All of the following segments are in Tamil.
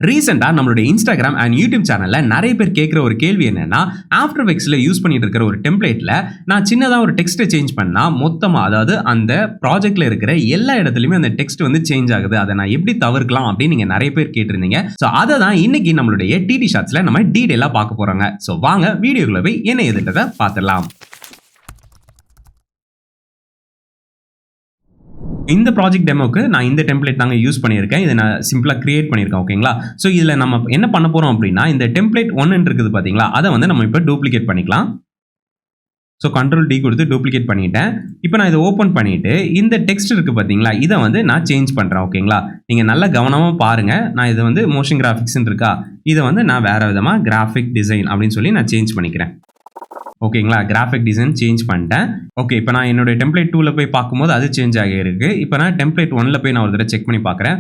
ரீசெண்டா நம்மளுடைய இன்ஸ்டாகிராம் அண்ட் யூடியூப் சேனல்ல நிறைய பேர் கேட்குற ஒரு கேள்வி என்னன்னா, ஆஃப்டர் எஃபெக்ட்ஸ்ல யூஸ் பண்ணிட்டு இருக்கிற ஒரு டெம்ப்ளேட்ல நான் சின்னதா ஒரு டெக்ஸ்ட்டை சேஞ்ச் பண்ணா மொத்தமா, அதாவது அந்த ப்ராஜெக்ட்ல இருக்கிற எல்லா இடத்துலயுமே அந்த டெக்ஸ்ட் வந்து சேஞ்ச் ஆகுது. அதை நான் எப்படி தவிர்க்கலாம் அப்படின்னு நீங்க நிறைய பேர் கேட்டிருந்தீங்க. ஸோ அதை தான் இன்னைக்கு நம்மளுடைய டிடி ஷார்ட்ஸ்ல நம்ம டீடைலா பார்க்க போறோங்க. ஸோ வாங்க வீடியோக்குள்ள போய் என்ன எதுன்றதை பார்த்துடலாம். இந்த ப்ராஜெக்ட் டெமோக்கு நான் இந்த டெம்ப்ளேட் தாங்க யூஸ் பண்ணியிருக்கேன். இதை நான் சிம்பிளா கிரியேட் பண்ணியிருக்கேன். ஓகேங்களா? ஸோ இதில் நம்ம என்ன பண்ண போறோம் அப்படின்னா, இந்த டெம்ப்ளேட் 1 இருக்குது பார்த்தீங்களா, அதை வந்து நம்ம இப்போ டூப்ளிகேட் பண்ணிக்கலாம். ஸோ Ctrl D கொடுத்து டூப்ளிகேட் பண்ணிட்டேன். இப்போ நான் இதை ஓப்பன் பண்ணிட்டு இந்த டெக்ஸ்ட் இருக்கு பார்த்தீங்களா, இதை வந்து நான் சேஞ்ச் பண்ணுறேன். ஓகேங்களா? நீங்கள் நல்லா கவனமாக பாருங்க. நான் இதை வந்து மோஷன் கிராஃபிக்ஸ்ன்னு இருக்கா, இதை வந்து நான் வேற விதமாக கிராஃபிக் டிசைன் அப்படின்னு சொல்லி நான் சேஞ்ச் பண்ணிக்கிறேன். ஓகேங்களா? கிராஃபிக் டிசைன் சேஞ்ச் பண்ணிட்டேன். ஓகே, இப்போ நான் என்னோட டெம்ப்ளேட் 2ல போய் பார்க்கும்போது அது சேஞ்ச் ஆகியிருக்கு. இப்போ நான் டெம்ப்ளேட் 1ல போய் நான் ஒரு தடவை செக் பண்ணி பார்க்குறேன்.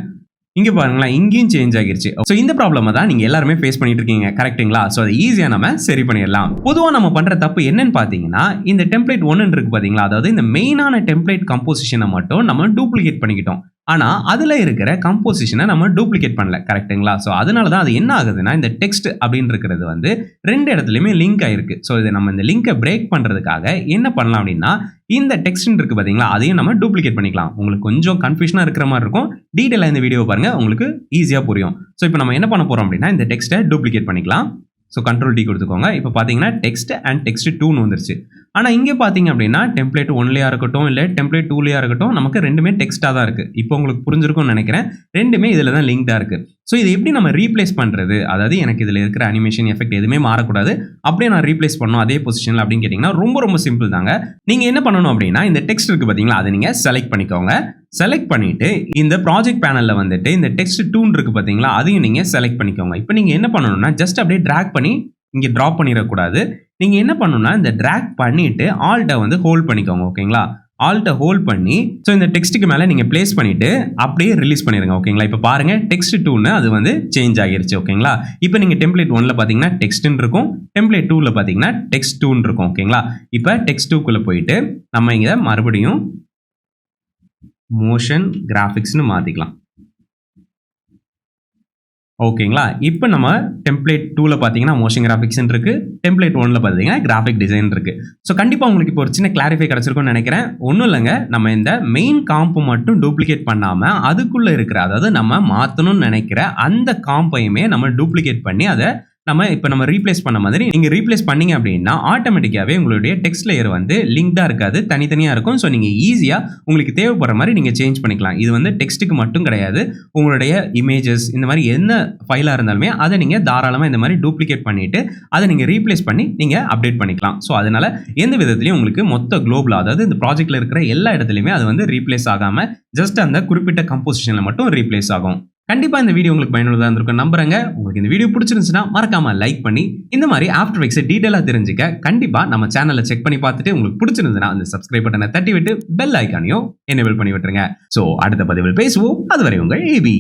இங்கே பாருங்களேன், இங்கேயும் சேஞ்ச் ஆகிருச்சு. ஸோ இந்த ப்ராப்ளமை தான் நீங்கள் எல்லாருமே ஃபேஸ் பண்ணிட்டு இருக்கீங்க. கரெக்ட்டுங்களா? ஸோ அதை ஈஸியாக நம்ம சரி பண்ணிடலாம். பொதுவாக நம்ம பண்ணுற தப்பு என்னன்னு பார்த்தீங்கன்னா, இந்த டெம்ப்ளேட் 1 இருக்கு பார்த்தீங்களா, அதாவது இந்த மெயினான டெம்ப்ளேட் கம்போசிஷனை மட்டும் நம்ம டூப்ளிகேட் பண்ணிக்கிட்டோம். ஆனால் அதில் இருக்கிற கம்போசிஷனை நம்ம டூப்ளிகேட் பண்ணல. கரெக்ட்டுங்களா? ஸோ அதனால தான் அது என்ன ஆகுதுன்னா, இந்த டெக்ஸ்ட் அப்படின்னு இருக்கிறது வந்து 2 இடத்துலையுமே லிங்க் ஆயிருக்கு. ஸோ இதை நம்ம இந்த லிங்கை பிரேக் பண்ணுறதுக்காக என்ன பண்ணலாம் அப்படின்னா, இந்த டெக்ஸ்ட் இருக்கு பார்த்தீங்களா, அதையும் நம்ம டூப்ளிகேட் பண்ணிக்கலாம். உங்களுக்கு கொஞ்சம் கன்ஃபியூஷனாக இருக்கிற மாதிரி இருக்கும். டீட்டெயிலாக இந்த வீடியோ பாருங்க, உங்களுக்கு ஈஸியாக புரியும். ஸோ இப்போ நம்ம என்ன பண்ண போகிறோம் அப்படின்னா, இந்த டெக்ஸ்ட்டை டூப்ளிகேட் பண்ணிக்கலாம். ஸோ Ctrl D கொடுத்துக்கோங்க. இப்போ பார்த்தீங்கன்னா டெக்ஸ்ட் அண்ட் டெக்ஸ்ட் 2ன்னு வந்துருச்சு. ஆனால் இங்கே பார்த்தீங்க அப்படின்னா டெம்ப்ளேட் 1லயா இருக்கட்டும், இல்லை டெம்ப்ளேட் 2லயா இருக்கட்டும், நமக்கு ரெண்டுமே டெக்ஸ்ட்டாக தான் இருக்குது. இப்போ உங்களுக்கு புரிஞ்சிருக்கும்னு நினைக்கிறேன். ரெண்டுமே இதில் தான் லிங்க்டாக இருக்குது. ஸோ இதை எப்படி நம்ம ரீப்ளேஸ் பண்ணுறது, அதாவது எனக்கு இதில் இருக்கிற அனிமேஷன் எஃபெக்ட் எதுவுமே மாறக்கூடாது, அப்படியே நான் ரீப்ளேஸ் பண்ணணும் அதே பொசிஷனில் அப்படின்னு கேட்டிங்கன்னா ரொம்ப சிம்பிள் தாங்க. நீங்கள் என்ன பண்ணணும் அப்படின்னா, இந்த டெக்ஸ்ட் இருக்குது பார்த்தீங்களா, அதை நீங்கள் செலக்ட் பண்ணிக்கோங்க. செலக்ட் பண்ணிட்டு இந்த ப்ராஜெக்ட் பேனலில் வந்துட்டு இந்த டெக்ஸ்ட் 2 இருக்கு பார்த்தீங்களா, அதையும் நீங்கள் செலக்ட் பண்ணிக்கோங்க. இப்போ நீங்கள் என்ன பண்ணணும்னா, ஜஸ்ட் அப்படியே ட்ராக் பண்ணி இங்கே ட்ராப் பண்ணிடக்கூடாது. நீங்கள் என்ன பண்ணணும்னா, இந்த ட்ராக் பண்ணிட்டு ஆல்ட்டை வந்து ஹோல்ட் பண்ணிக்கோங்க. ஓகேங்களா? ஆல்ட்டை ஹோல்ட் பண்ணி ஸோ இந்த டெக்ஸ்ட்டுக்கு மேலே நீங்கள் பிளேஸ் பண்ணிவிட்டு அப்படியே ரிலீஸ் பண்ணிடுங்க. ஓகேங்களா? இப்போ பாருங்கள், டெக்ஸ்ட் 2ன்னு அது வந்து சேஞ்ச் ஆகிருச்சு. ஓகேங்களா? இப்போ நீங்கள் டெம்ப்ளேட் 1ல பார்த்தீங்கன்னா டெக்ஸ்ட்ன்னு இருக்கும், டெம்ப்ளேட் 2ல பார்த்தீங்கன்னா டெக்ஸ்ட் 2ன்னு இருக்கும். ஓகேங்களா? இப்போ டெக்ஸ்ட் 2க்குள்ளே போயிட்டு நம்ம இங்கே மறுபடியும் மோஷன் கிராஃபிக்ஸ்னு மாற்றிக்கலாம். ஓகேங்களா? இப்போ நம்ம டெம்ப்ளேட் 2ல பார்த்தீங்கன்னா மோஷன் கிராஃபிக்ஸ் இருக்கு, டெம்ப்ளேட் 1ல பார்த்தீங்கன்னா கிராஃபிக் டிசைன் இருக்கு. ஸோ கண்டிப்பாக உங்களுக்கு இப்போ ஒரு சின்ன கிளாரிஃபை கிடைச்சிருக்கும்னு நினைக்கிறேன். ஒன்றும் இல்லைங்க, நம்ம இந்த மெயின் காம்பை மட்டும் டூப்ளிகேட் பண்ணாமல் அதுக்குள்ளே இருக்கிற, அதாவது நம்ம மாற்றணும்னு நினைக்கிற அந்த காம்பையுமே நம்ம டூப்ளிகேட் பண்ணி அதை நம்ம ரீப்ளேஸ் பண்ண மாதிரி நீங்கள் ரீப்ளேஸ் பண்ணீங்க அப்படின்னா ஆட்டோமேட்டிக்காகவே உங்களுடைய டெக்ஸ்ட் லேயர் வந்து லிங்க்டாக இருக்காது, தனித்தனியாக இருக்கும். ஸோ நீங்கள் ஈஸியாக உங்களுக்கு தேவைப்படுற மாதிரி நீங்கள் சேஞ்ச் பண்ணிக்கலாம். இது வந்து டெக்ஸ்ட்டுக்கு மட்டும் கிடையாது, உங்களுடைய இமேஜஸ் இந்த மாதிரி என்ன ஃபைலாக இருந்தாலுமே அதை நீங்கள் தாராளமாக இந்த மாதிரி டூப்ளிகேட் பண்ணிவிட்டு அதை நீங்கள் ரீப்ளேஸ் பண்ணி நீங்கள் அப்டேட் பண்ணிக்கலாம். ஸோ அதனால் எந்த விதத்துலையும் உங்களுக்கு மொத்த குளோபில், அதாவது இந்த ப்ராஜெக்ட்டில் இருக்கிற எல்லா இடத்துலையுமே அது வந்து ரீப்ளேஸ் ஆகாமல் ஜஸ்ட் அந்த குறிப்பிட்ட கம்போசிஷனில் மட்டும் ரீப்ளேஸ் ஆகும். கண்டிப்பா இந்த வீடியோ உங்களுக்கு பயனுள்ளதா இருந்திருக்கும் நம்புறேங்க. உங்களுக்கு இந்த வீடியோ பிடிச்சிருந்துச்சுன்னா மறக்காம லைக் பண்ணி இந்த மாதிரி ஆஃப்டர் எஃபெக்ட்ஸ் டீடைலா தெரிஞ்சுக்க கண்டிப்பா நம்ம சேனலை செக் பண்ணி பார்த்துட்டு உங்களுக்கு பிடிச்சிருந்ததுன்னா அந்த சப்ஸ்கிரைப் பட்டனை தட்டி விட்டு பெல் ஐக்கானையும் எனேபிள் பண்ணி விட்டுருங்க. சோ அடுத்த பதிவில் பேசுவோம். அதுவரை உங்கள் ஏபி.